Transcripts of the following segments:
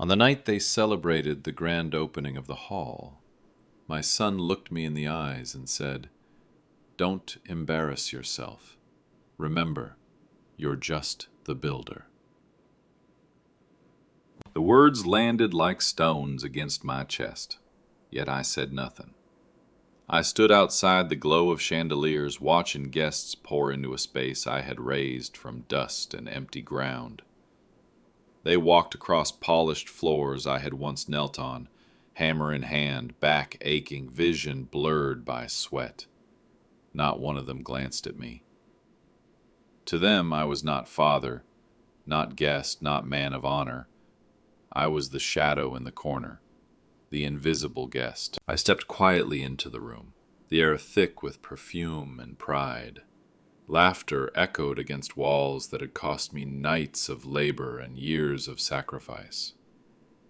On the night they celebrated the grand opening of the hall, my son looked me in the eyes and said, "Don't embarrass yourself. Remember, you're just the builder." The words landed like stones against my chest, yet I said nothing. I stood outside the glow of chandeliers, watching guests pour into a space I had raised from dust and empty ground. They walked across polished floors I had once knelt on, hammer in hand, back aching, vision blurred by sweat. Not one of them glanced at me. To them I was not father, not guest, not man of honor. I was the shadow in the corner, the invisible guest. I stepped quietly into the room, the air thick with perfume and pride. Laughter echoed against walls that had cost me nights of labor and years of sacrifice.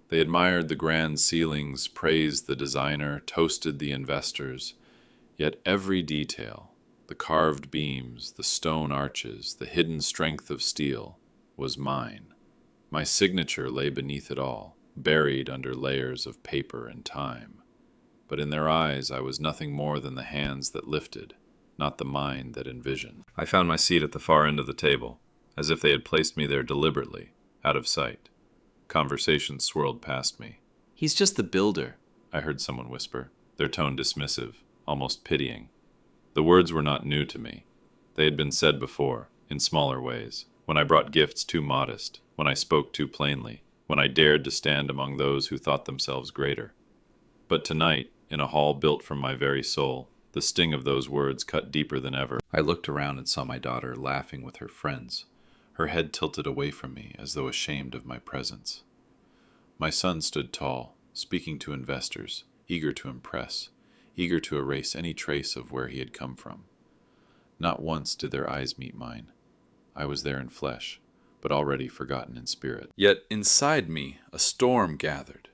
They admired the grand ceilings, praised the designer, toasted the investors, yet every detail, the carved beams, the stone arches, the hidden strength of steel, was mine. My signature lay beneath it all, buried under layers of paper and time. But in their eyes I was nothing more than the hands that lifted, not the mind that envisioned. I found my seat at the far end of the table, as if they had placed me there deliberately, out of sight. Conversation swirled past me. "He's just the builder," I heard someone whisper, their tone dismissive, almost pitying. The words were not new to me. They had been said before, in smaller ways, when I brought gifts too modest, when I spoke too plainly, when I dared to stand among those who thought themselves greater. But tonight, in a hall built from my very soul, the sting of those words cut deeper than ever. I looked around and saw my daughter laughing with her friends, her head tilted away from me as though ashamed of my presence. My son stood tall, speaking to investors, eager to impress, eager to erase any trace of where he had come from. Not once did their eyes meet mine. I was there in flesh, but already forgotten in spirit. Yet inside me a storm gathered.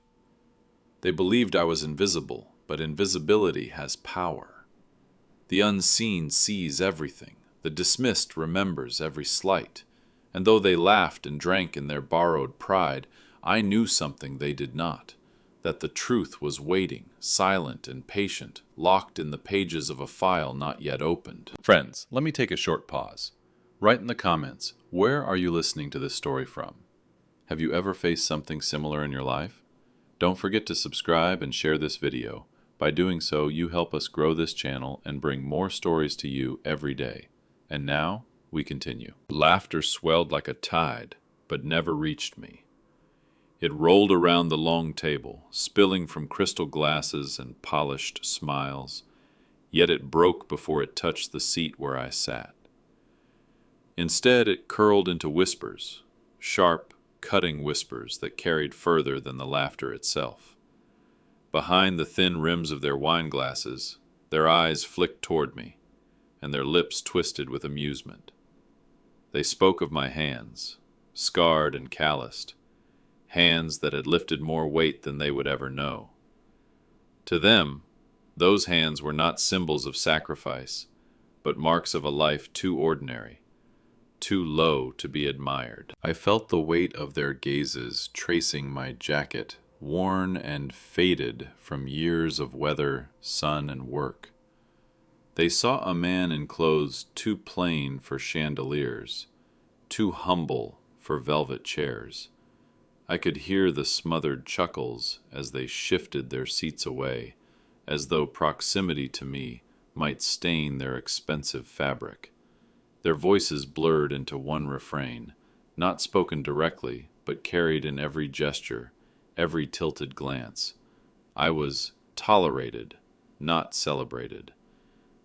They believed I was invisible, but invisibility has power. The unseen sees everything. The dismissed remembers every slight. And though they laughed and drank in their borrowed pride, I knew something they did not, that the truth was waiting, silent and patient, locked in the pages of a file not yet opened. Friends, let me take a short pause. Write in the comments, where are you listening to this story from? Have you ever faced something similar in your life? Don't forget to subscribe and share this video. By doing so, you help us grow this channel and bring more stories to you every day. And now, we continue. Laughter swelled like a tide, but never reached me. It rolled around the long table, spilling from crystal glasses and polished smiles, yet it broke before it touched the seat where I sat. Instead, it curled into whispers, sharp, cutting whispers that carried further than the laughter itself. Behind the thin rims of their wine glasses, their eyes flicked toward me, and their lips twisted with amusement. They spoke of my hands, scarred and calloused, hands that had lifted more weight than they would ever know. To them, those hands were not symbols of sacrifice, but marks of a life too ordinary, too low to be admired. I felt the weight of their gazes tracing my jacket, worn and faded from years of weather, sun, and work. They saw a man in clothes too plain for chandeliers, too humble for velvet chairs. I could hear the smothered chuckles as they shifted their seats away, as though proximity to me might stain their expensive fabric. Their voices blurred into one refrain, not spoken directly, but carried in every gesture, every tilted glance. I was tolerated, not celebrated.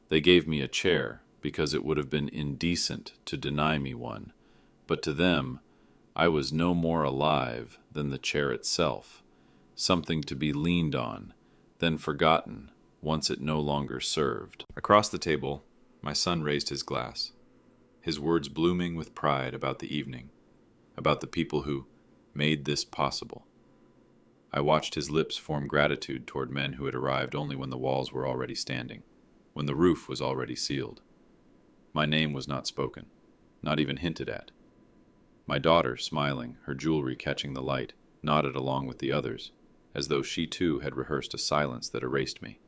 They gave me a chair because it would have been indecent to deny me one, but to them, I was no more alive than the chair itself, something to be leaned on, then forgotten once it no longer served. Across the table, my son raised his glass, his words blooming with pride about the evening, about the people who made this possible. I watched his lips form gratitude toward men who had arrived only when the walls were already standing, when the roof was already sealed. My name was not spoken, not even hinted at. My daughter, smiling, her jewelry catching the light, nodded along with the others, as though she too had rehearsed a silence that erased me.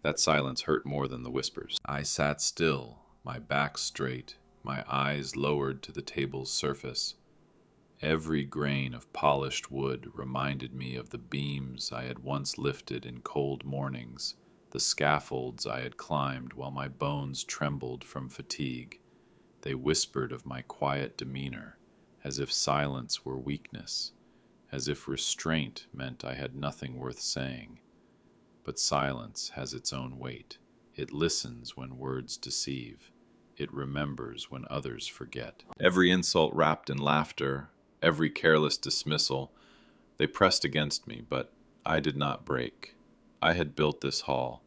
That silence hurt more than the whispers. I sat still, my back straight, my eyes lowered to the table's surface. Every grain of polished wood reminded me of the beams I had once lifted in cold mornings, the scaffolds I had climbed while my bones trembled from fatigue. They whispered of my quiet demeanor, as if silence were weakness, as if restraint meant I had nothing worth saying. But silence has its own weight. It listens when words deceive. It remembers when others forget. Every insult wrapped in laughter, every careless dismissal, they pressed against me, but I did not break. I had built this hall,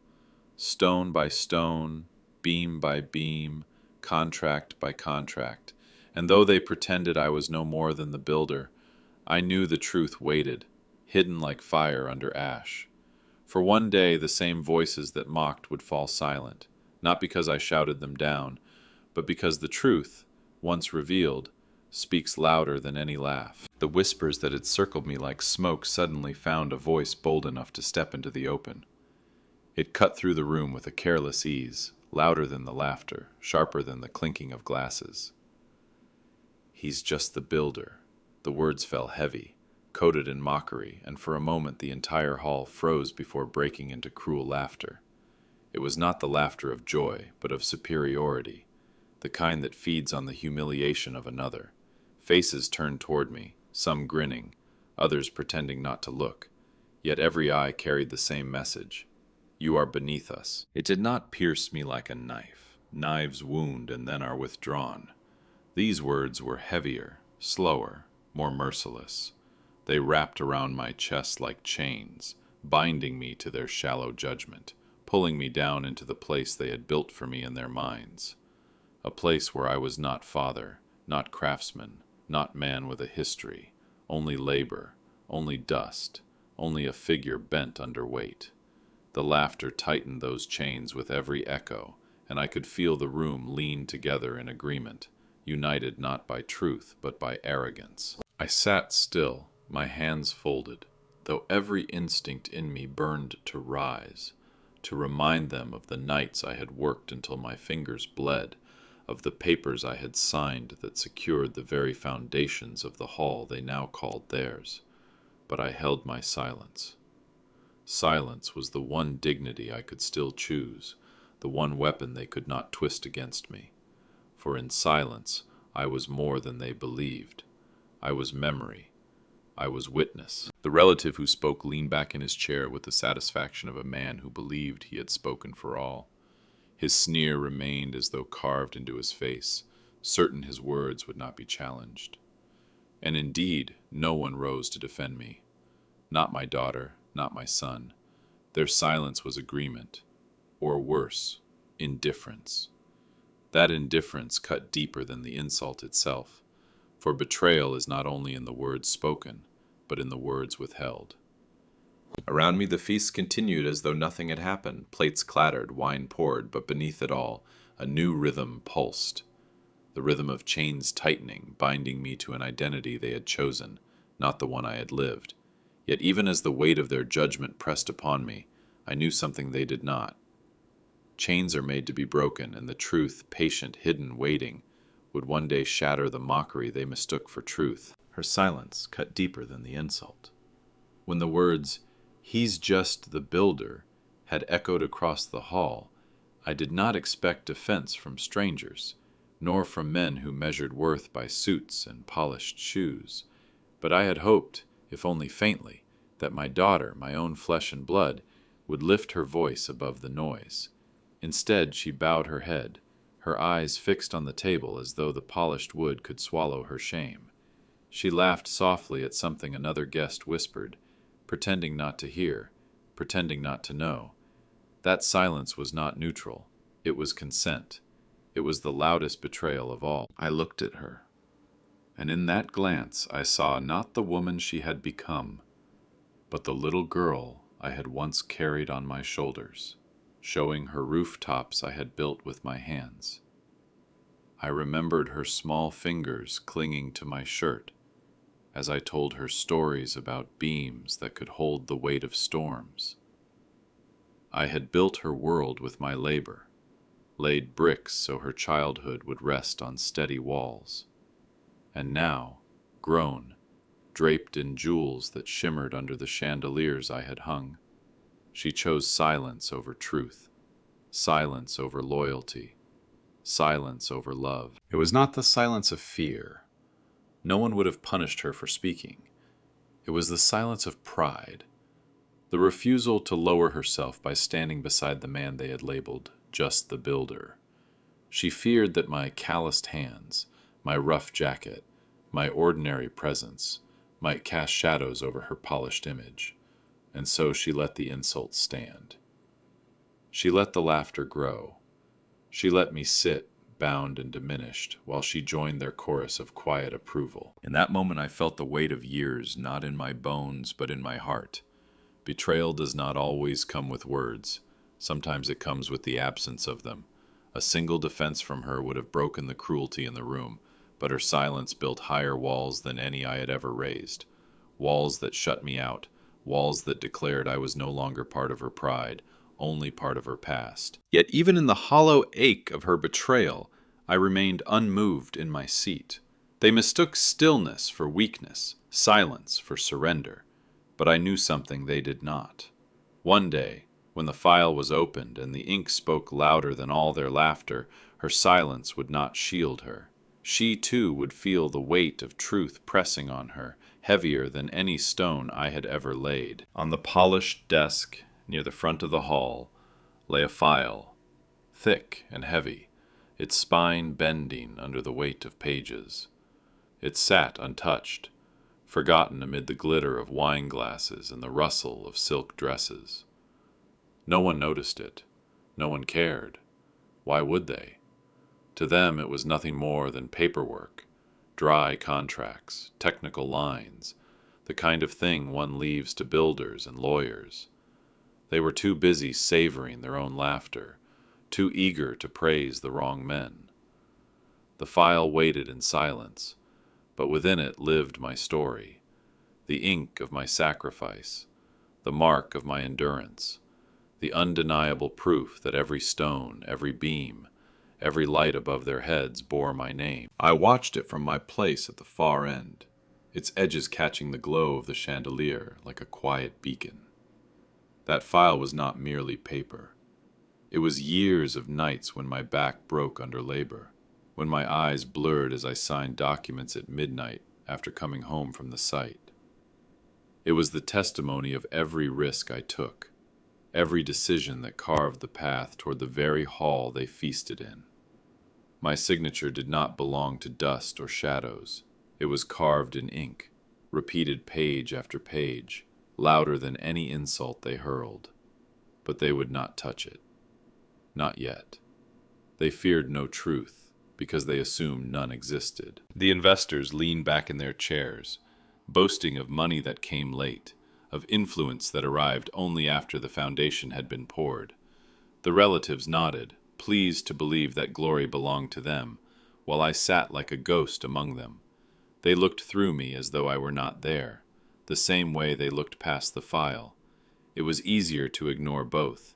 stone by stone, beam by beam, contract by contract, and though they pretended I was no more than the builder, I knew the truth waited, hidden like fire under ash. For one day the same voices that mocked would fall silent, not because I shouted them down, but because the truth, once revealed, speaks louder than any laugh. The whispers that had circled me like smoke suddenly found a voice bold enough to step into the open. It cut through the room with a careless ease, louder than the laughter, sharper than the clinking of glasses. "He's just the builder." The words fell heavy, coated in mockery, and for a moment the entire hall froze before breaking into cruel laughter. It was not the laughter of joy, but of superiority, the kind that feeds on the humiliation of another. Faces turned toward me, some grinning, others pretending not to look, yet every eye carried the same message. "You are beneath us." It did not pierce me like a knife. Knives wound and then are withdrawn. These words were heavier, slower, more merciless. They wrapped around my chest like chains, binding me to their shallow judgment, pulling me down into the place they had built for me in their minds. A place where I was not father, not craftsman, not man with a history, only labor, only dust, only a figure bent under weight. The laughter tightened those chains with every echo, and I could feel the room lean together in agreement, united not by truth but by arrogance. I sat still, my hands folded, though every instinct in me burned to rise, to remind them of the nights I had worked until my fingers bled, of the papers I had signed that secured the very foundations of the hall they now called theirs. But I held my silence. Silence was the one dignity I could still choose, the one weapon they could not twist against me. For in silence I was more than they believed. I was memory. I was witness. The relative who spoke leaned back in his chair with the satisfaction of a man who believed he had spoken for all. His sneer remained as though carved into his face, certain his words would not be challenged. And indeed, no one rose to defend me. Not my daughter, not my son. Their silence was agreement, or worse, indifference. That indifference cut deeper than the insult itself, for betrayal is not only in the words spoken, but in the words withheld. Around me the feast continued as though nothing had happened. Plates clattered, wine poured, but beneath it all, a new rhythm pulsed. The rhythm of chains tightening, binding me to an identity they had chosen, not the one I had lived. Yet even as the weight of their judgment pressed upon me, I knew something they did not. Chains are made to be broken, and the truth, patient, hidden, waiting, would one day shatter the mockery they mistook for truth. Her silence cut deeper than the insult. When the words, "He's just the builder," had echoed across the hall, I did not expect defense from strangers, nor from men who measured worth by suits and polished shoes. But I had hoped, if only faintly, that my daughter, my own flesh and blood, would lift her voice above the noise. Instead, she bowed her head, her eyes fixed on the table as though the polished wood could swallow her shame. She laughed softly at something another guest whispered, pretending not to hear, pretending not to know. That silence was not neutral. It was consent. It was the loudest betrayal of all. I looked at her, and in that glance I saw not the woman she had become, but the little girl I had once carried on my shoulders, showing her rooftops I had built with my hands. I remembered her small fingers clinging to my shirt, as I told her stories about beams that could hold the weight of storms. I had built her world with my labor, laid bricks so her childhood would rest on steady walls. And now, grown, draped in jewels that shimmered under the chandeliers I had hung, she chose silence over truth, silence over loyalty, silence over love. It was not the silence of fear. No one would have punished her for speaking. It was the silence of pride, the refusal to lower herself by standing beside the man they had labeled just the builder. She feared that my calloused hands, my rough jacket, my ordinary presence might cast shadows over her polished image, and so she let the insult stand. She let the laughter grow. She let me sit, bound and diminished, while she joined their chorus of quiet approval. In that moment I felt the weight of years not in my bones but in my heart. Betrayal does not always come with words. Sometimes it comes with the absence of them. A single defense from her would have broken the cruelty in the room, but her silence built higher walls than any I had ever raised. Walls that shut me out, walls that declared I was no longer part of her pride, only part of her past. Yet even in the hollow ache of her betrayal, I remained unmoved in my seat. They mistook stillness for weakness, silence for surrender, but I knew something they did not. One day, when the file was opened and the ink spoke louder than all their laughter, her silence would not shield her. She too would feel the weight of truth pressing on her, heavier than any stone I had ever laid. On the polished desk near the front of the hall lay a file, thick and heavy, its spine bending under the weight of pages. It sat untouched, forgotten amid the glitter of wine glasses and the rustle of silk dresses. No one noticed it. No one cared. Why would they? To them it was nothing more than paperwork, dry contracts, technical lines, the kind of thing one leaves to builders and lawyers. They were too busy savoring their own laughter, too eager to praise the wrong men. The file waited in silence, but within it lived my story, the ink of my sacrifice, the mark of my endurance, the undeniable proof that every stone, every beam, every light above their heads bore my name. I watched it from my place at the far end, its edges catching the glow of the chandelier like a quiet beacon. That file was not merely paper. It was years of nights when my back broke under labor, when my eyes blurred as I signed documents at midnight after coming home from the site. It was the testimony of every risk I took, every decision that carved the path toward the very hall they feasted in. My signature did not belong to dust or shadows. It was carved in ink, repeated page after page, louder than any insult they hurled. But they would not touch it. Not yet. They feared no truth, because they assumed none existed. The investors leaned back in their chairs, boasting of money that came late, of influence that arrived only after the foundation had been poured. The relatives nodded, pleased to believe that glory belonged to them, while I sat like a ghost among them. They looked through me as though I were not there, the same way they looked past the file. It was easier to ignore both,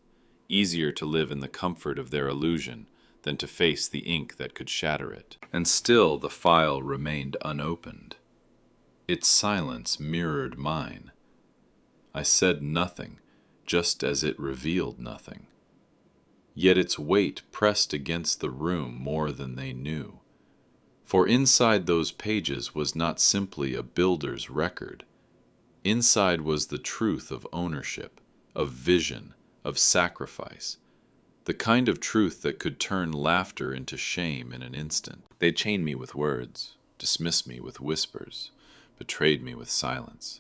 easier to live in the comfort of their illusion than to face the ink that could shatter it. And still the file remained unopened. Its silence mirrored mine. I said nothing, just as it revealed nothing. Yet its weight pressed against the room more than they knew. For inside those pages was not simply a builder's record. Inside was the truth of ownership, of vision, of sacrifice, the kind of truth that could turn laughter into shame in an instant. They chained me with words, dismissed me with whispers, betrayed me with silence.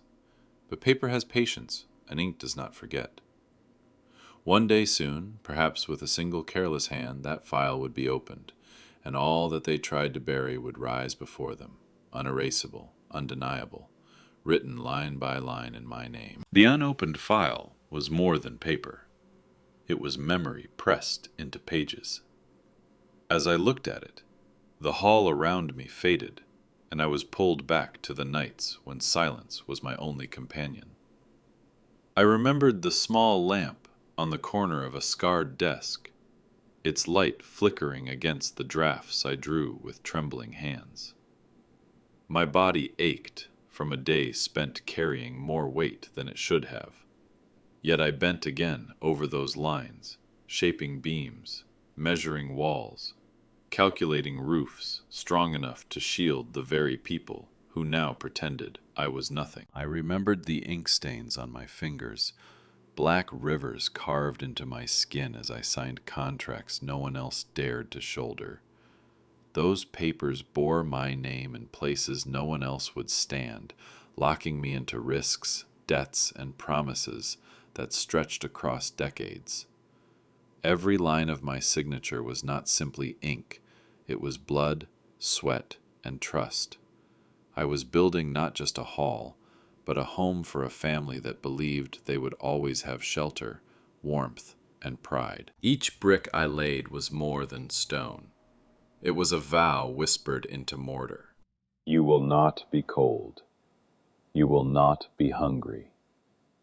But paper has patience, and ink does not forget. One day soon, perhaps with a single careless hand, that file would be opened, and all that they tried to bury would rise before them, unerasable, undeniable, written line by line in my name. The unopened file was more than paper. It was memory pressed into pages. As I looked at it, the hall around me faded, and I was pulled back to the nights when silence was my only companion. I remembered the small lamp on the corner of a scarred desk, its light flickering against the drafts I drew with trembling hands. My body ached from a day spent carrying more weight than it should have, yet I bent again over those lines, shaping beams, measuring walls, calculating roofs strong enough to shield the very people who now pretended I was nothing. I remembered the ink stains on my fingers, black rivers carved into my skin as I signed contracts no one else dared to shoulder. Those papers bore my name in places no one else would stand, locking me into risks, debts, and promises that stretched across decades. Every line of my signature was not simply ink, it was blood, sweat, and trust. I was building not just a hall, but a home for a family that believed they would always have shelter, warmth, and pride. Each brick I laid was more than stone. It was a vow whispered into mortar. You will not be cold. You will not be hungry.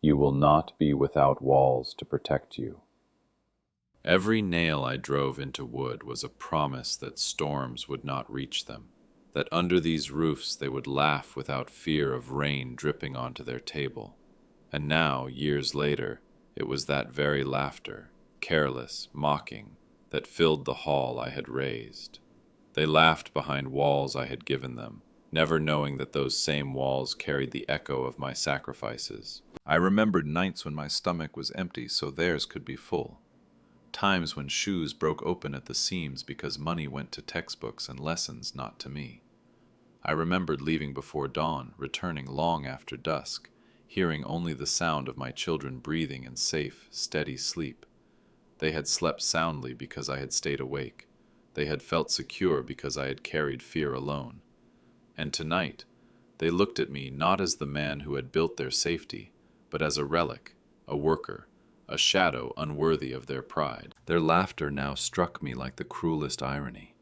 You will not be without walls to protect you. Every nail I drove into wood was a promise that storms would not reach them, that under these roofs they would laugh without fear of rain dripping onto their table. And now, years later, it was that very laughter, careless, mocking, that filled the hall I had raised. They laughed behind walls I had given them, never knowing that those same walls carried the echo of my sacrifices. I remembered nights when my stomach was empty so theirs could be full. Times when shoes broke open at the seams because money went to textbooks and lessons not to me. I remembered leaving before dawn, returning long after dusk, hearing only the sound of my children breathing in safe, steady sleep. They had slept soundly because I had stayed awake. They had felt secure because I had carried fear alone. And tonight, they looked at me not as the man who had built their safety, but as a relic, a worker, a shadow unworthy of their pride. Their laughter now struck me like the cruelest irony,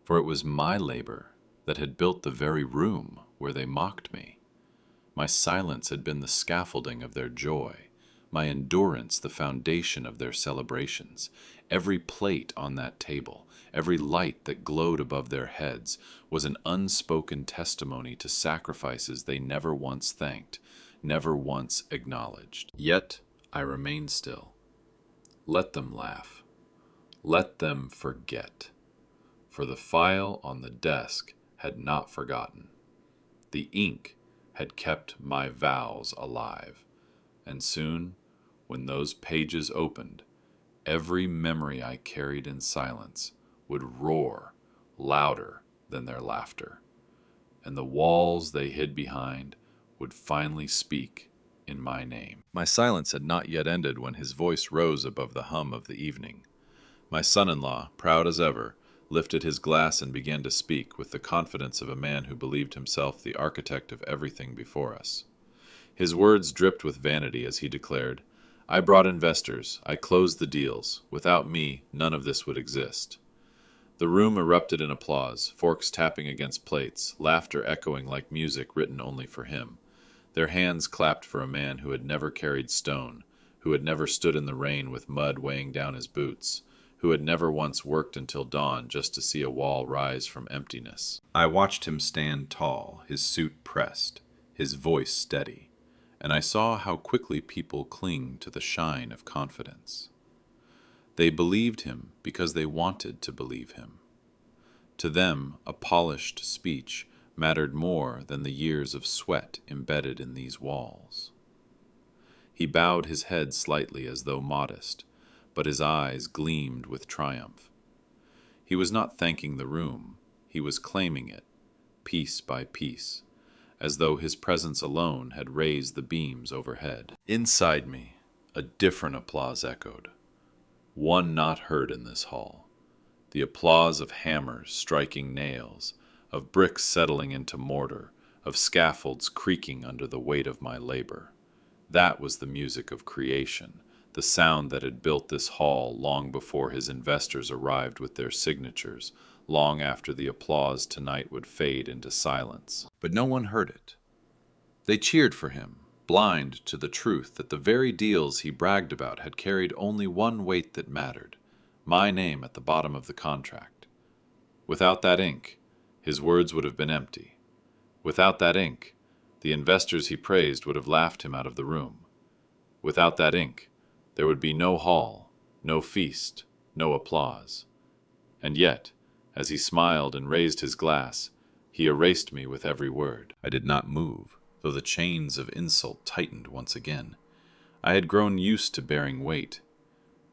for it was my labor that had built the very room where they mocked me. My silence had been the scaffolding of their joy, my endurance the foundation of their celebrations. Every plate on that table, every light that glowed above their heads was an unspoken testimony to sacrifices they never once thanked, never once acknowledged. Yet I remained still. Let them laugh. Let them forget. For the file on the desk had not forgotten. The ink had kept my vows alive. And soon, when those pages opened, every memory I carried in silence would roar louder than their laughter, and the walls they hid behind would finally speak in my name. My silence had not yet ended when his voice rose above the hum of the evening. My son-in-law, proud as ever, lifted his glass and began to speak with the confidence of a man who believed himself the architect of everything before us. His words dripped with vanity as he declared, "I brought investors. I closed the deals. Without me, none of this would exist." The room erupted in applause, forks tapping against plates, laughter echoing like music written only for him. Their hands clapped for a man who had never carried stone, who had never stood in the rain with mud weighing down his boots, who had never once worked until dawn just to see a wall rise from emptiness. I watched him stand tall, his suit pressed, his voice steady, and I saw how quickly people cling to the shine of confidence. They believed him because they wanted to believe him. To them, a polished speech mattered more than the years of sweat embedded in these walls. He bowed his head slightly as though modest, but his eyes gleamed with triumph. He was not thanking the room, he was claiming it, piece by piece, as though his presence alone had raised the beams overhead. Inside me, a different applause echoed, one not heard in this hall. The applause of hammers striking nails, of bricks settling into mortar, of scaffolds creaking under the weight of my labor. That was the music of creation, the sound that had built this hall long before his investors arrived with their signatures, long after the applause tonight would fade into silence. But no one heard it. They cheered for him, blind to the truth that the very deals he bragged about had carried only one weight that mattered, my name at the bottom of the contract. Without that ink, his words would have been empty. Without that ink, the investors he praised would have laughed him out of the room. Without that ink, there would be no hall, no feast, no applause. And yet, as he smiled and raised his glass, he erased me with every word. I did not move, though the chains of insult tightened once again. I had grown used to bearing weight.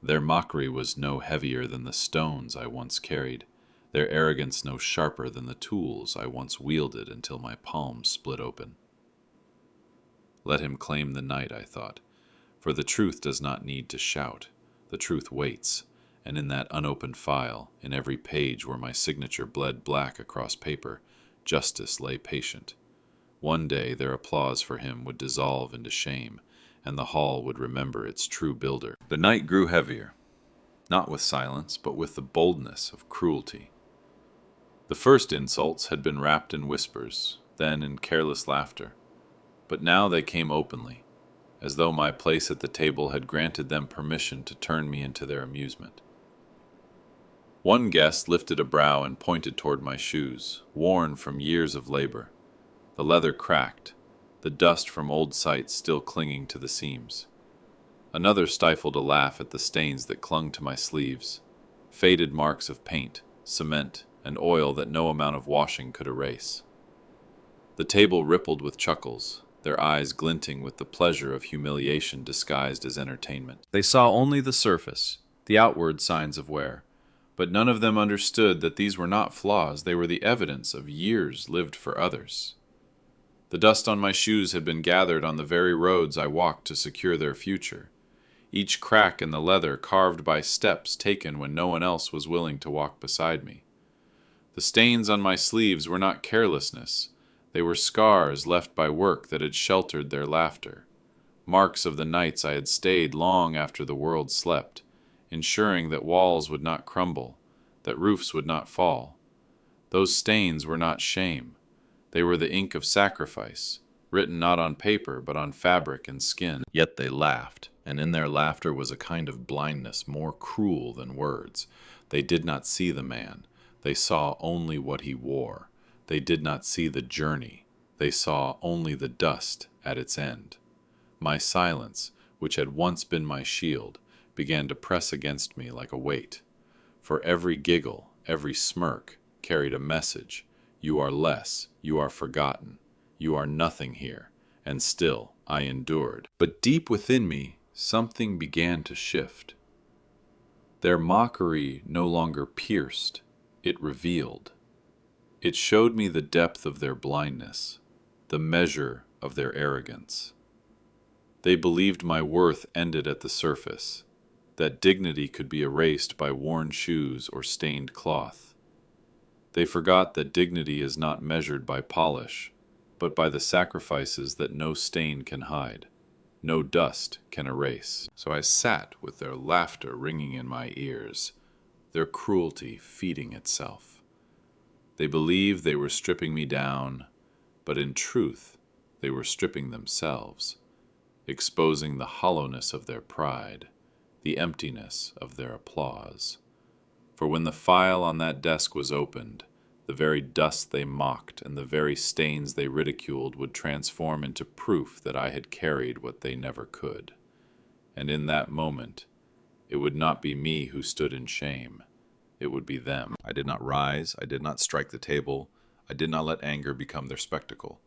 Their mockery was no heavier than the stones I once carried, their arrogance no sharper than the tools I once wielded until my palms split open. Let him claim the night, I thought, for the truth does not need to shout. The truth waits, and in that unopened file, in every page where my signature bled black across paper, justice lay patient. One day their applause for him would dissolve into shame, and the hall would remember its true builder. The night grew heavier, not with silence, but with the boldness of cruelty. The first insults had been wrapped in whispers, then in careless laughter, but now they came openly, as though my place at the table had granted them permission to turn me into their amusement. One guest lifted a brow and pointed toward my shoes, worn from years of labor. The leather cracked, the dust from old sights still clinging to the seams. Another stifled a laugh at the stains that clung to my sleeves, faded marks of paint, cement, and oil that no amount of washing could erase. The table rippled with chuckles, their eyes glinting with the pleasure of humiliation disguised as entertainment. They saw only the surface, the outward signs of wear, but none of them understood that these were not flaws, they were the evidence of years lived for others. The dust on my shoes had been gathered on the very roads I walked to secure their future, each crack in the leather carved by steps taken when no one else was willing to walk beside me. The stains on my sleeves were not carelessness, they were scars left by work that had sheltered their laughter, marks of the nights I had stayed long after the world slept, ensuring that walls would not crumble, that roofs would not fall. Those stains were not shame. They were the ink of sacrifice, written not on paper but on fabric and skin. Yet they laughed, and in their laughter was a kind of blindness more cruel than words. They did not see the man. They saw only what he wore. They did not see the journey. They saw only the dust at its end. My silence, which had once been my shield, began to press against me like a weight. For every giggle, every smirk, carried a message. You are less, you are forgotten, you are nothing here, and still I endured. But deep within me, something began to shift. Their mockery no longer pierced, it revealed. It showed me the depth of their blindness, the measure of their arrogance. They believed my worth ended at the surface, that dignity could be erased by worn shoes or stained cloth. They forgot that dignity is not measured by polish, but by the sacrifices that no stain can hide, no dust can erase. So I sat with their laughter ringing in my ears, their cruelty feeding itself. They believed they were stripping me down, but in truth they were stripping themselves, exposing the hollowness of their pride, the emptiness of their applause. For when the file on that desk was opened, the very dust they mocked and the very stains they ridiculed would transform into proof that I had carried what they never could. And in that moment, it would not be me who stood in shame. It would be them. I did not rise. I did not strike the table. I did not let anger become their spectacle.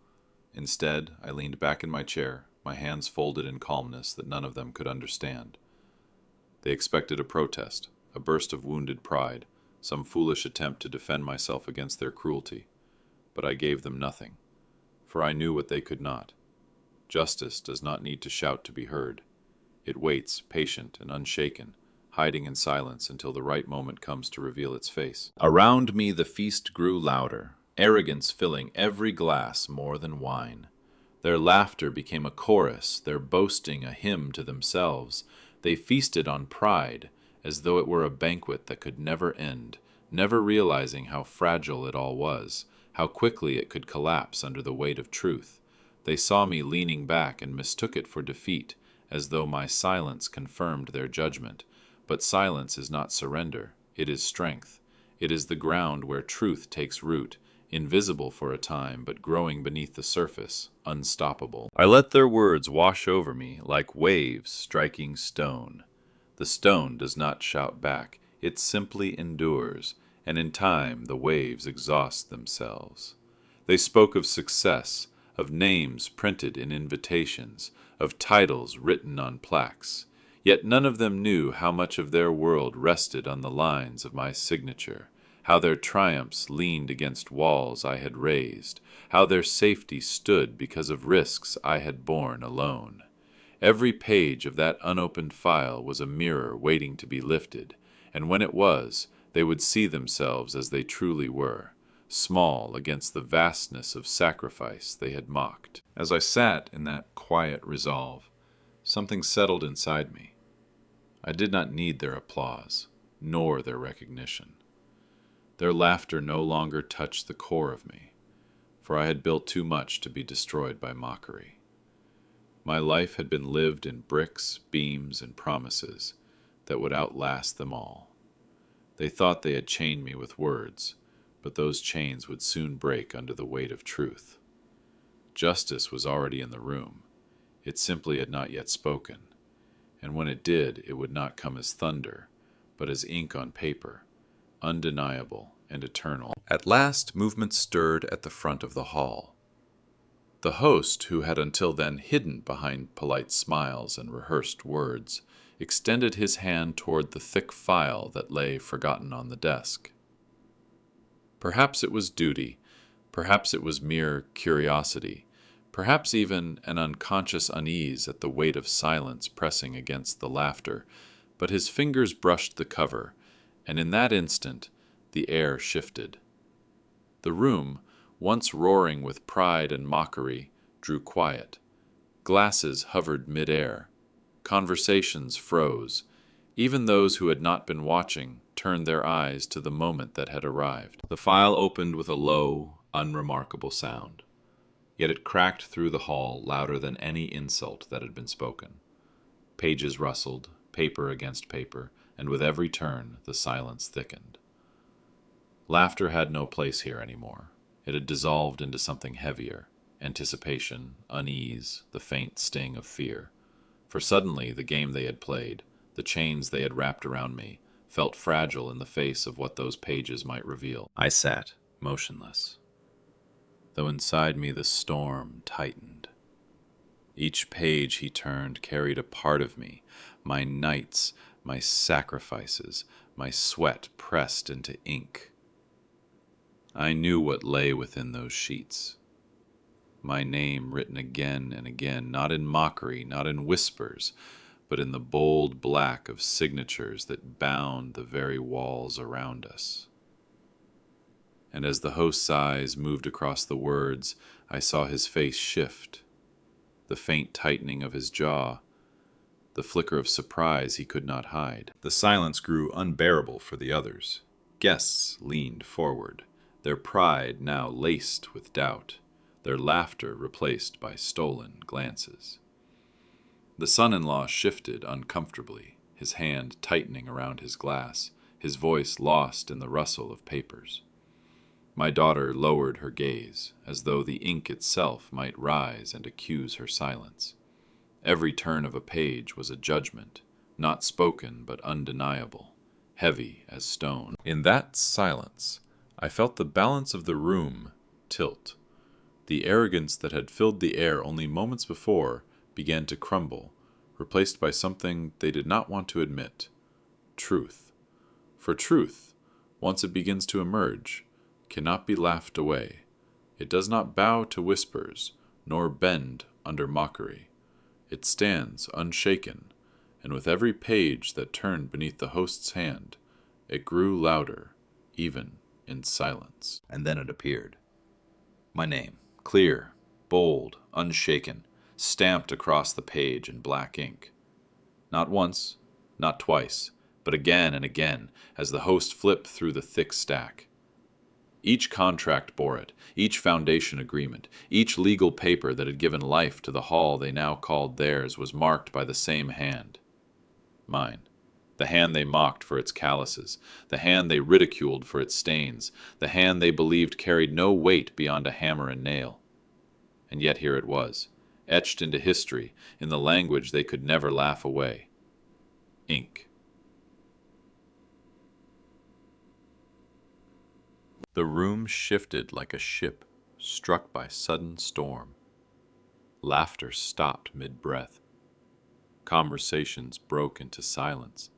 Instead, I leaned back in my chair, my hands folded in calmness that none of them could understand. They expected a protest, a burst of wounded pride, some foolish attempt to defend myself against their cruelty. But I gave them nothing, for I knew what they could not. Justice does not need to shout to be heard. It waits, patient and unshaken, hiding in silence until the right moment comes to reveal its face. Around me the feast grew louder, arrogance filling every glass more than wine. Their laughter became a chorus, their boasting a hymn to themselves. They feasted on pride, as though it were a banquet that could never end, never realizing how fragile it all was, how quickly it could collapse under the weight of truth. They saw me leaning back and mistook it for defeat, as though my silence confirmed their judgment. But silence is not surrender, it is strength. It is the ground where truth takes root, invisible for a time, but growing beneath the surface, unstoppable. I let their words wash over me like waves striking stone. The stone does not shout back, it simply endures, and in time the waves exhaust themselves. They spoke of success, of names printed in invitations, of titles written on plaques. Yet none of them knew how much of their world rested on the lines of my signature, how their triumphs leaned against walls I had raised, how their safety stood because of risks I had borne alone. Every page of that unopened file was a mirror waiting to be lifted, and when it was, they would see themselves as they truly were, small against the vastness of sacrifice they had mocked. As I sat in that quiet resolve, something settled inside me. I did not need their applause, nor their recognition. Their laughter no longer touched the core of me, for I had built too much to be destroyed by mockery. My life had been lived in bricks, beams, and promises that would outlast them all. They thought they had chained me with words, but those chains would soon break under the weight of truth. Justice was already in the room. It simply had not yet spoken, and when it did, it would not come as thunder, but as ink on paper, undeniable and eternal. At last, movement stirred at the front of the hall. The host, who had until then hidden behind polite smiles and rehearsed words, extended his hand toward the thick file that lay forgotten on the desk. Perhaps it was duty, perhaps it was mere curiosity, perhaps even an unconscious unease at the weight of silence pressing against the laughter, but his fingers brushed the cover, and in that instant the air shifted. The room, once roaring with pride and mockery, drew quiet. Glasses hovered mid-air. Conversations froze. Even those who had not been watching turned their eyes to the moment that had arrived. The file opened with a low, unremarkable sound. Yet it cracked through the hall louder than any insult that had been spoken. Pages rustled, paper against paper, and with every turn the silence thickened. Laughter had no place here anymore. It had dissolved into something heavier, anticipation, unease, the faint sting of fear. For suddenly the game they had played, the chains they had wrapped around me, felt fragile in the face of what those pages might reveal. I sat, motionless, though inside me the storm tightened. Each page he turned carried a part of me, my nights, my sacrifices, my sweat pressed into ink. I knew what lay within those sheets. My name written again and again, not in mockery, not in whispers, but in the bold black of signatures that bound the very walls around us. And as the host's eyes moved across the words, I saw his face shift, the faint tightening of his jaw, the flicker of surprise he could not hide. The silence grew unbearable for the others. Guests leaned forward, their pride now laced with doubt, their laughter replaced by stolen glances. The son-in-law shifted uncomfortably, his hand tightening around his glass, his voice lost in the rustle of papers. My daughter lowered her gaze, as though the ink itself might rise and accuse her silence. Every turn of a page was a judgment, not spoken but undeniable, heavy as stone. In that silence, I felt the balance of the room tilt. The arrogance that had filled the air only moments before began to crumble, replaced by something they did not want to admit: truth. For truth, once it begins to emerge, cannot be laughed away. It does not bow to whispers, nor bend under mockery. It stands unshaken, and with every page that turned beneath the host's hand, it grew louder, even in silence. And then it appeared. My name, clear, bold, unshaken, stamped across the page in black ink. Not once, not twice, but again and again as the host flipped through the thick stack. Each contract bore it, each foundation agreement, each legal paper that had given life to the hall they now called theirs was marked by the same hand. Mine. The hand they mocked for its calluses, the hand they ridiculed for its stains, the hand they believed carried no weight beyond a hammer and nail. And yet here it was, etched into history in the language they could never laugh away. Ink. The room shifted like a ship struck by sudden storm. Laughter stopped mid-breath. Conversations broke into silence.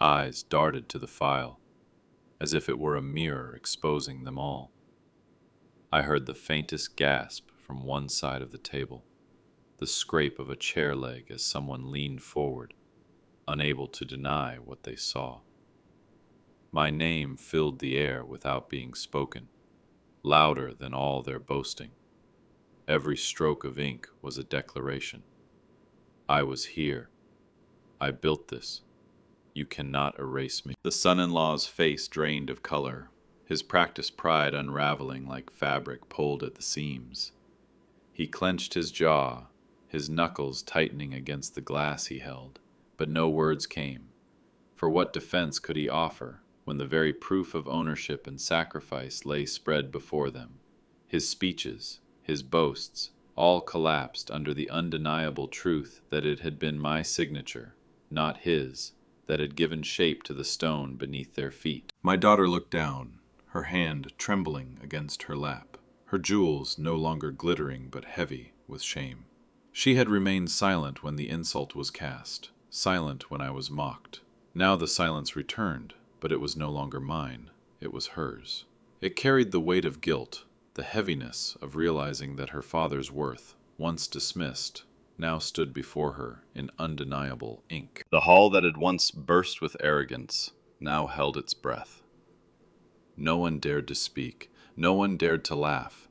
Eyes darted to the file, as if it were a mirror exposing them all. I heard the faintest gasp from one side of the table, the scrape of a chair leg as someone leaned forward, unable to deny what they saw. My name filled the air without being spoken, louder than all their boasting. Every stroke of ink was a declaration. I was here. I built this. You cannot erase me. The son-in-law's face drained of color, his practiced pride unraveling like fabric pulled at the seams. He clenched his jaw, his knuckles tightening against the glass he held, but no words came. For what defense could he offer when the very proof of ownership and sacrifice lay spread before them? His speeches, his boasts, all collapsed under the undeniable truth that it had been my signature, not his, that had given shape to the stone beneath their feet. My daughter looked down, her hand trembling against her lap, her jewels no longer glittering but heavy with shame. She had remained silent when the insult was cast, silent when I was mocked. Now the silence returned, but it was no longer mine, it was hers. It carried the weight of guilt, the heaviness of realizing that her father's worth, once dismissed, now stood before her in undeniable ink. The hall that had once burst with arrogance now held its breath. No one dared to speak, no one dared to laugh.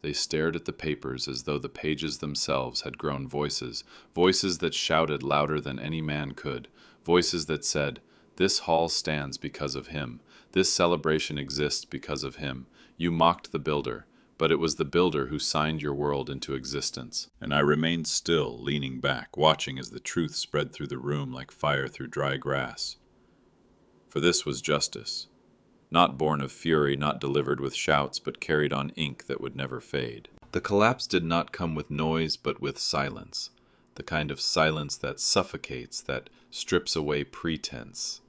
They stared at the papers as though the pages themselves had grown voices, voices that shouted louder than any man could, voices that said, "This hall stands because of him. This celebration exists because of him. You mocked the builder, but it was the builder who signed your world into existence." And I remained still, leaning back, watching as the truth spread through the room like fire through dry grass. For this was justice, not born of fury, not delivered with shouts, but carried on ink that would never fade. The collapse did not come with noise, but with silence, the kind of silence that suffocates, that strips away pretense.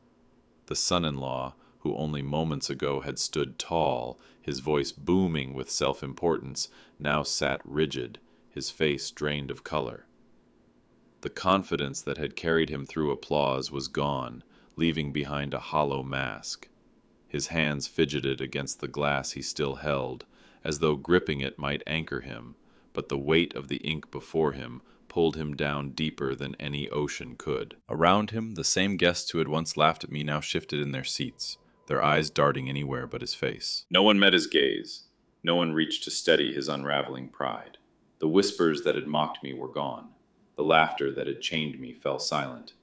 The son-in-law, who only moments ago had stood tall, his voice booming with self-importance, now sat rigid, his face drained of color. The confidence that had carried him through applause was gone, leaving behind a hollow mask. His hands fidgeted against the glass he still held, as though gripping it might anchor him, but the weight of the ink before him pulled him down deeper than any ocean could. Around him, the same guests who had once laughed at me now shifted in their seats, their eyes darting anywhere but his face. No one met his gaze. No one reached to steady his unraveling pride. The whispers that had mocked me were gone. The laughter that had chained me fell silent.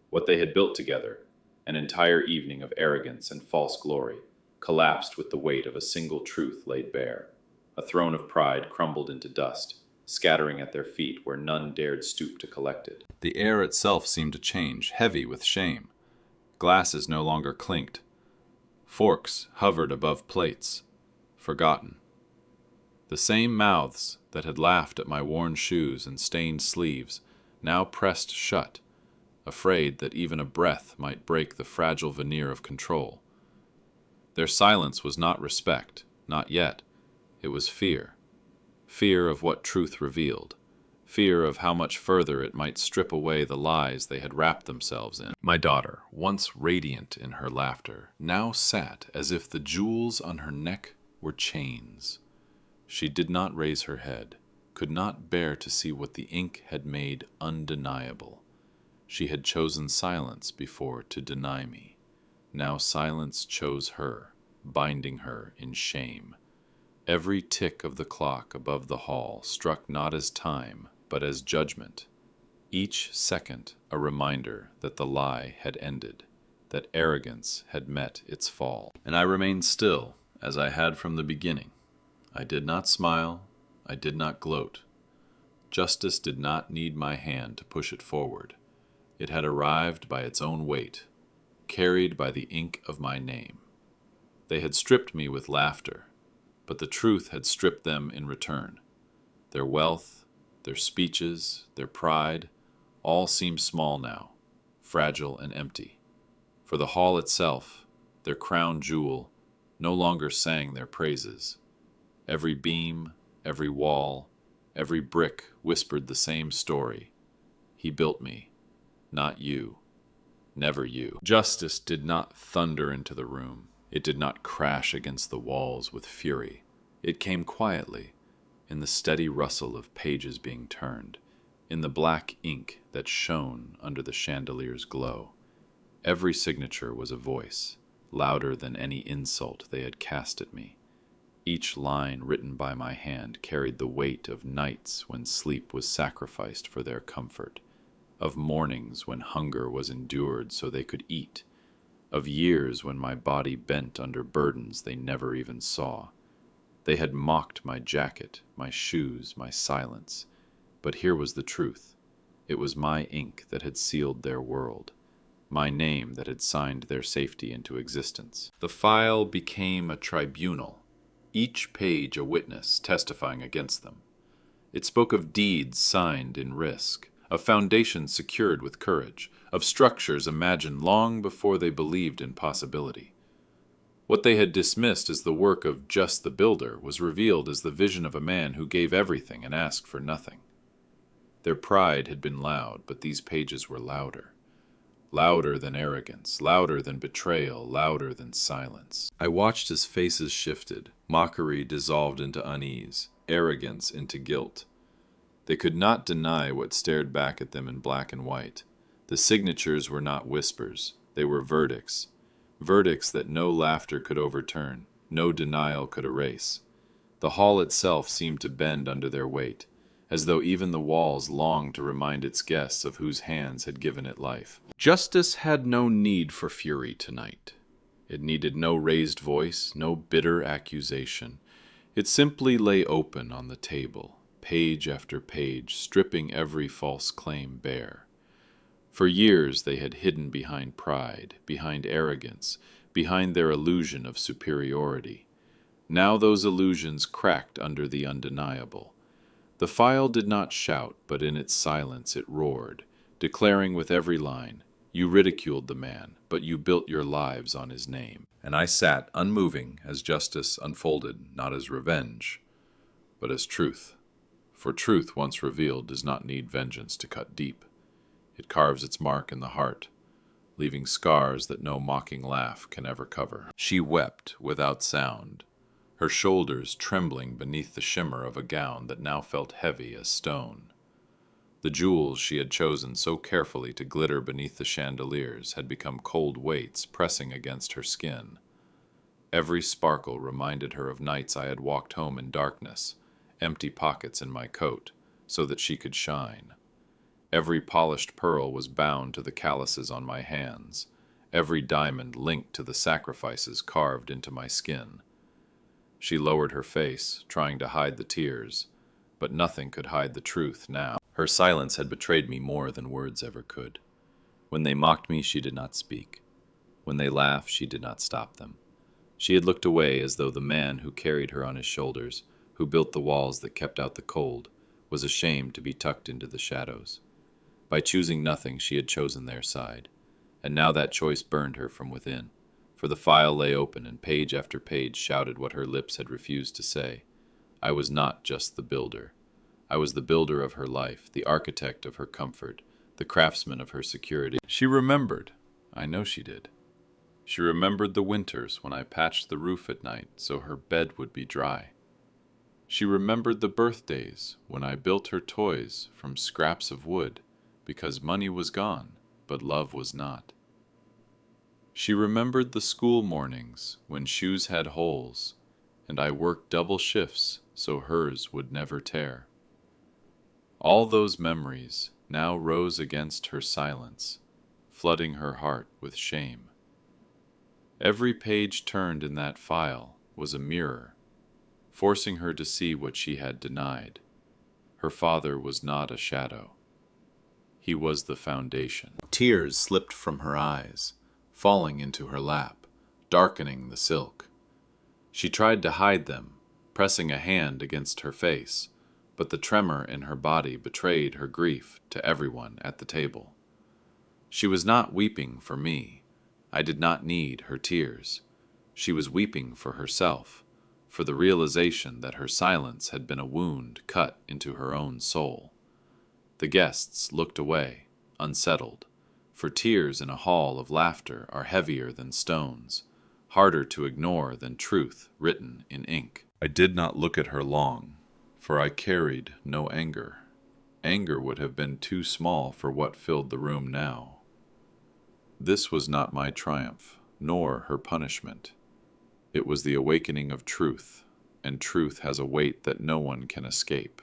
What they had built together, an entire evening of arrogance and false glory, collapsed with the weight of a single truth laid bare. A throne of pride crumbled into dust, scattering at their feet where none dared stoop to collect it. The air itself seemed to change, heavy with shame. Glasses no longer clinked. Forks hovered above plates, forgotten. The same mouths that had laughed at my worn shoes and stained sleeves now pressed shut, afraid that even a breath might break the fragile veneer of control. Their silence was not respect, not yet. It was fear. Fear of what truth revealed. Fear of how much further it might strip away the lies they had wrapped themselves in. My daughter, once radiant in her laughter, now sat as if the jewels on her neck were chains. She did not raise her head, could not bear to see what the ink had made undeniable. She had chosen silence before to deny me. Now silence chose her, binding her in shame. Every tick of the clock above the hall struck not as time, but as judgment. Each second a reminder that the lie had ended. that arrogance had met its fall. And I remained still, as I had from the beginning. I did not smile, I did not gloat. Justice did not need my hand to push it forward. It had arrived by its own weight, carried by the ink of my name. They had stripped me with laughter, but the truth had stripped them in return. Their wealth, their speeches, their pride, all seemed small now, fragile and empty. For the hall itself, their crown jewel, no longer sang their praises. Every beam, every wall, every brick whispered the same story. He built me, not you, never you. Justice did not thunder into the room. It did not crash against the walls with fury. It came quietly, in the steady rustle of pages being turned, in the black ink that shone under the chandelier's glow. Every signature was a voice, louder than any insult they had cast at me. Each line written by my hand carried the weight of nights when sleep was sacrificed for their comfort, of mornings when hunger was endured so they could eat, of years when my body bent under burdens they never even saw. They had mocked my jacket, my shoes, my silence, but here was the truth. It was my ink that had sealed their world, my name that had signed their safety into existence. The file became a tribunal, each page a witness testifying against them. It spoke of deeds signed in risk, of foundations secured with courage, of structures imagined long before they believed in possibility. What they had dismissed as the work of just the builder was revealed as the vision of a man who gave everything and asked for nothing. Their pride had been loud, but these pages were louder. Louder than arrogance, louder than betrayal, louder than silence. I watched as faces shifted, mockery dissolved into unease, arrogance into guilt. They could not deny what stared back at them in black and white. The signatures were not whispers, they were verdicts. Verdicts that no laughter could overturn, no denial could erase. The hall itself seemed to bend under their weight, as though even the walls longed to remind its guests of whose hands had given it life. Justice had no need for fury tonight. It needed no raised voice, no bitter accusation. It simply lay open on the table, page after page, stripping every false claim bare. For years they had hidden behind pride, behind arrogance, behind their illusion of superiority. Now those illusions cracked under the undeniable. The file did not shout, but in its silence it roared, declaring with every line, "You ridiculed the man, but you built your lives on his name." And I sat unmoving as justice unfolded, not as revenge, but as truth. For truth, once revealed, does not need vengeance to cut deep. It carves its mark in the heart, leaving scars that no mocking laugh can ever cover. She wept without sound, her shoulders trembling beneath the shimmer of a gown that now felt heavy as stone. The jewels she had chosen so carefully to glitter beneath the chandeliers had become cold weights pressing against her skin. Every sparkle reminded her of nights I had walked home in darkness, empty pockets in my coat, so that she could shine. Every polished pearl was bound to the calluses on my hands, every diamond linked to the sacrifices carved into my skin. She lowered her face, trying to hide the tears, but nothing could hide the truth now. Her silence had betrayed me more than words ever could. When they mocked me, she did not speak. When they laughed, she did not stop them. She had looked away as though the man who carried her on his shoulders, who built the walls that kept out the cold, was ashamed to be tucked into the shadows. By choosing nothing, she had chosen their side, and now that choice burned her from within, for the file lay open and page after page shouted what her lips had refused to say. I was not just the builder. I was the builder of her life, the architect of her comfort, the craftsman of her security. She remembered. I know she did. She remembered the winters when I patched the roof at night so her bed would be dry. She remembered the birthdays when I built her toys from scraps of wood, because money was gone, but love was not. She remembered the school mornings when shoes had holes, and I worked double shifts so hers would never tear. All those memories now rose against her silence, flooding her heart with shame. Every page turned in that file was a mirror, forcing her to see what she had denied. Her father was not a shadow. He was the foundation. Tears slipped from her eyes, falling into her lap, darkening the silk. She tried to hide them, pressing a hand against her face, but the tremor in her body betrayed her grief to everyone at the table. She was not weeping for me. I did not need her tears. She was weeping for herself, for the realization that her silence had been a wound cut into her own soul. The guests looked away, unsettled, for tears in a hall of laughter are heavier than stones, harder to ignore than truth written in ink. I did not look at her long, for I carried no anger. Anger would have been too small for what filled the room now. This was not my triumph, nor her punishment. It was the awakening of truth, and truth has a weight that no one can escape.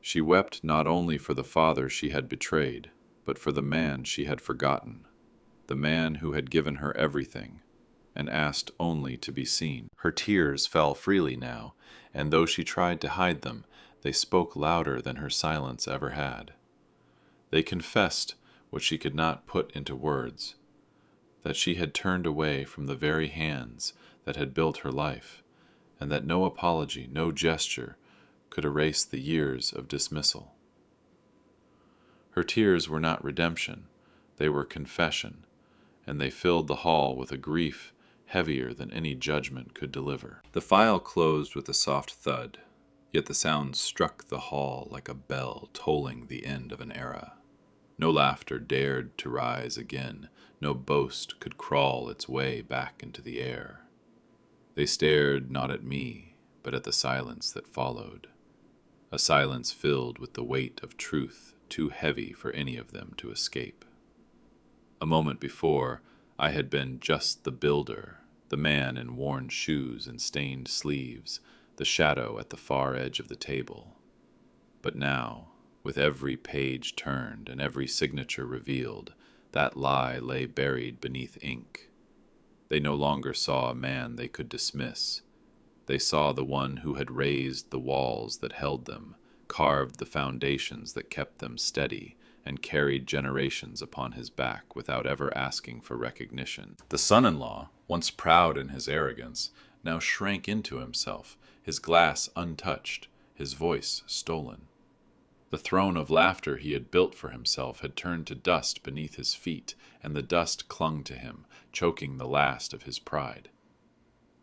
She wept not only for the father she had betrayed, but for the man she had forgotten, the man who had given her everything, and asked only to be seen. Her tears fell freely now, and though she tried to hide them, they spoke louder than her silence ever had. They confessed what she could not put into words, that she had turned away from the very hands that had built her life, and that no apology, no gesture, could erase the years of dismissal. Her tears were not redemption, they were confession, and they filled the hall with a grief heavier than any judgment could deliver. The file closed with a soft thud, yet the sound struck the hall like a bell tolling the end of an era. No laughter dared to rise again, no boast could crawl its way back into the air. They stared not at me, but at the silence that followed, a silence filled with the weight of truth too heavy for any of them to escape. A moment before, I had been just the builder, the man in worn shoes and stained sleeves, the shadow at the far edge of the table. But now, with every page turned and every signature revealed, that lie lay buried beneath ink. They no longer saw a man they could dismiss. They saw the one who had raised the walls that held them, carved the foundations that kept them steady, and carried generations upon his back without ever asking for recognition. The son-in-law, once proud in his arrogance, now shrank into himself, his glass untouched, his voice stolen. The throne of laughter he had built for himself had turned to dust beneath his feet, and the dust clung to him, choking the last of his pride.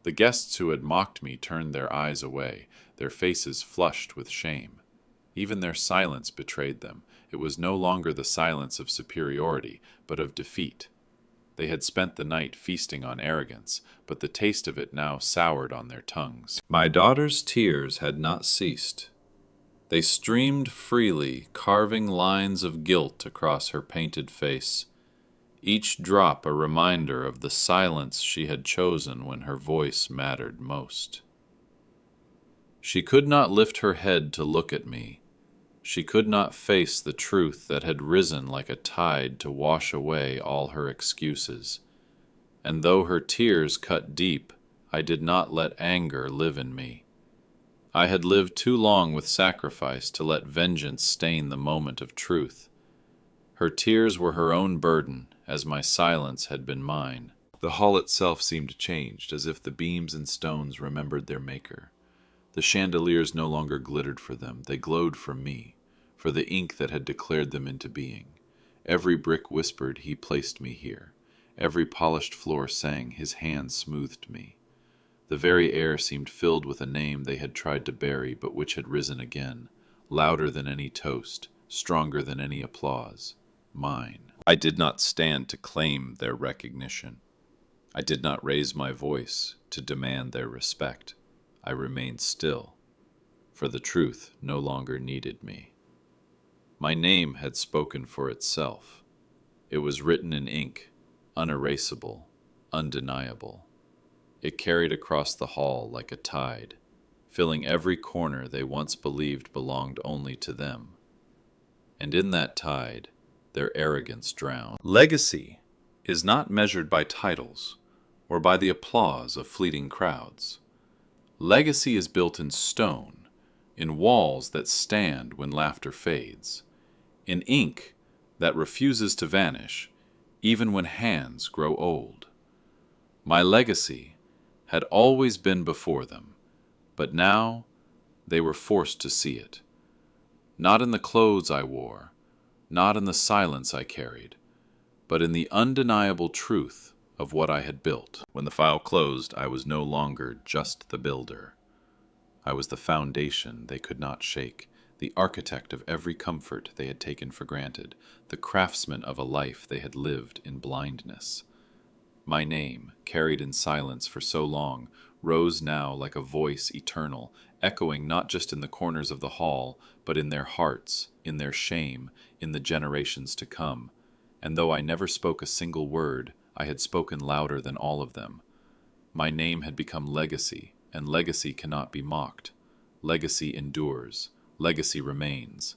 The guests who had mocked me turned their eyes away, their faces flushed with shame. Even their silence betrayed them. It was no longer the silence of superiority, but of defeat. They had spent the night feasting on arrogance, but the taste of it now soured on their tongues. My daughter's tears had not ceased. They streamed freely, carving lines of guilt across her painted face, each drop a reminder of the silence she had chosen when her voice mattered most. She could not lift her head to look at me. She could not face the truth that had risen like a tide to wash away all her excuses. And though her tears cut deep, I did not let anger live in me. I had lived too long with sacrifice to let vengeance stain the moment of truth. Her tears were her own burden, as my silence had been mine. The hall itself seemed changed, as if the beams and stones remembered their maker. The chandeliers no longer glittered for them, they glowed for me, for the ink that had declared them into being. Every brick whispered, "He placed me here." Every polished floor sang, "His hand smoothed me." The very air seemed filled with a name they had tried to bury, but which had risen again, louder than any toast, stronger than any applause. Mine. I did not stand to claim their recognition. I did not raise my voice to demand their respect. I remained still, for the truth no longer needed me. My name had spoken for itself. It was written in ink, unerasable, undeniable. It carried across the hall like a tide, filling every corner they once believed belonged only to them. And in that tide, their arrogance drowned. Legacy is not measured by titles, or by the applause of fleeting crowds. Legacy is built in stone, in walls that stand when laughter fades, in ink that refuses to vanish even when hands grow old. My legacy had always been before them, but now they were forced to see it. Not in the clothes I wore, not in the silence I carried, but in the undeniable truth of what I had built. When the file closed, I was no longer just the builder. I was the foundation they could not shake, the architect of every comfort they had taken for granted, the craftsman of a life they had lived in blindness. My name, carried in silence for so long, rose now like a voice eternal, echoing not just in the corners of the hall, but in their hearts, in their shame, in the generations to come. And though I never spoke a single word, I had spoken louder than all of them. My name had become legacy, and legacy cannot be mocked. Legacy endures. Legacy remains.